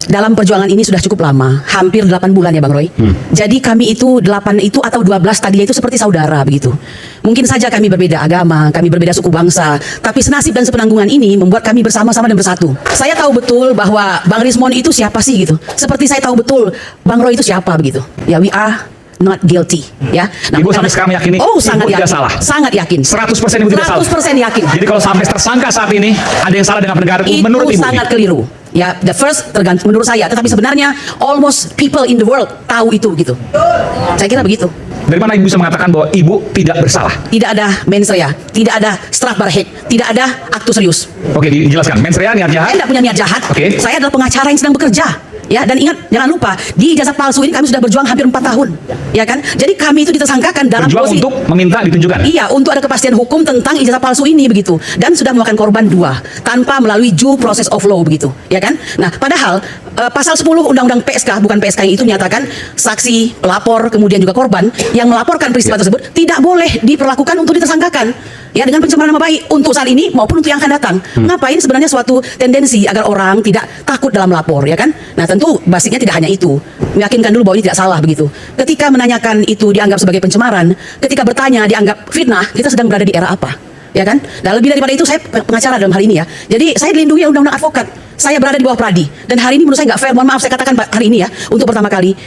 dalam perjuangan ini sudah cukup lama, hampir 8 bulan ya Bang Roy. Jadi kami itu 8 itu atau 12 tadinya itu seperti saudara begitu. Mungkin saja kami berbeda agama, kami berbeda suku bangsa, tapi senasib dan sepenanggungan ini membuat kami bersama-sama dan bersatu. Saya tahu betul bahwa Bang Rismon itu siapa sih gitu. Seperti saya tahu betul Bang Roy itu siapa begitu. Ya, we are not guilty, ya. Nah, Ibu sampai sekarang meyakini sangat Ibu yakin, tidak salah. sangat yakin. 100% Ibu tidak salah. 100% yakin. Jadi kalau sampai tersangka saat ini ada yang salah dengan negara Itu menurut Ibu sangat keliru. Ya, the first tergantung menurut saya, tetapi sebenarnya almost people in the world tahu itu gitu. Saya kira begitu. Dari mana Ibu bisa mengatakan bahwa Ibu tidak bersalah? Tidak ada mens rea, tidak ada strafbarhet, tidak ada aktus serius. Oke, dijelaskan. Mens rea, niat jahat. Saya tidak punya niat jahat. Oke. Saya adalah pengacara yang sedang bekerja. Ya, dan ingat, jangan lupa, di ijazah palsu ini kami sudah berjuang hampir 4 tahun. Ya kan? Jadi kami itu ditersangkakan dalam Berjuang posisi untuk meminta ditunjukkan. Iya, untuk ada kepastian hukum tentang ijazah palsu ini begitu. Dan sudah memakan korban 2 tanpa melalui due process of law begitu, ya kan? Nah, padahal pasal 10 Undang-Undang PSK, bukan PSK yang itu menyatakan saksi, pelapor, kemudian juga korban yang melaporkan peristiwa tersebut tidak boleh diperlakukan untuk ditersangkakan. Ya, dengan pencemaran nama baik untuk saat ini maupun untuk yang akan datang. Ngapain sebenarnya suatu tendensi agar orang tidak takut dalam lapor, ya kan? Nah, tentu basicnya tidak hanya itu. Meyakinkan dulu bahwa ini tidak salah begitu. Ketika menanyakan itu dianggap sebagai pencemaran, ketika bertanya dianggap fitnah, kita sedang berada di era apa? Ya kan? Dan lebih daripada itu saya pengacara dalam hal ini ya. Jadi saya dilindungi oleh undang-undang advokat. Saya berada di bawah Pradi. Dan hari ini menurut saya nggak fair. Mohon maaf saya katakan hari ini ya, untuk pertama kali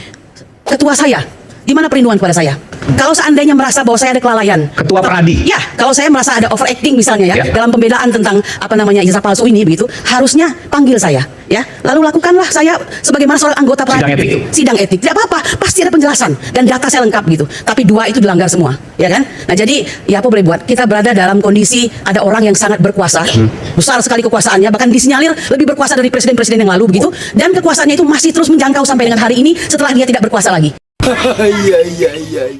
ketua saya, di mana perlindungan kepada saya? Kalau seandainya merasa bahwa saya ada kelalaian, Ketua Pradi. ya, kalau saya merasa ada overacting misalnya ya, Ya. dalam pembelaan tentang apa namanya ijazah palsu ini begitu, harusnya panggil saya, ya. Lalu lakukanlah saya sebagaimana seorang anggota Pradi. Sidang etik. Sidang etik. Tidak apa-apa, pasti ada penjelasan dan data saya lengkap gitu. Tapi 2 itu dilanggar semua, ya kan? Nah, jadi ya apa boleh buat? Kita berada dalam kondisi ada orang yang sangat berkuasa, besar sekali kekuasaannya, bahkan disinyalir lebih berkuasa dari presiden-presiden yang lalu begitu, dan kekuasaannya itu masih terus menjangkau sampai dengan hari ini setelah dia tidak berkuasa lagi. Iya.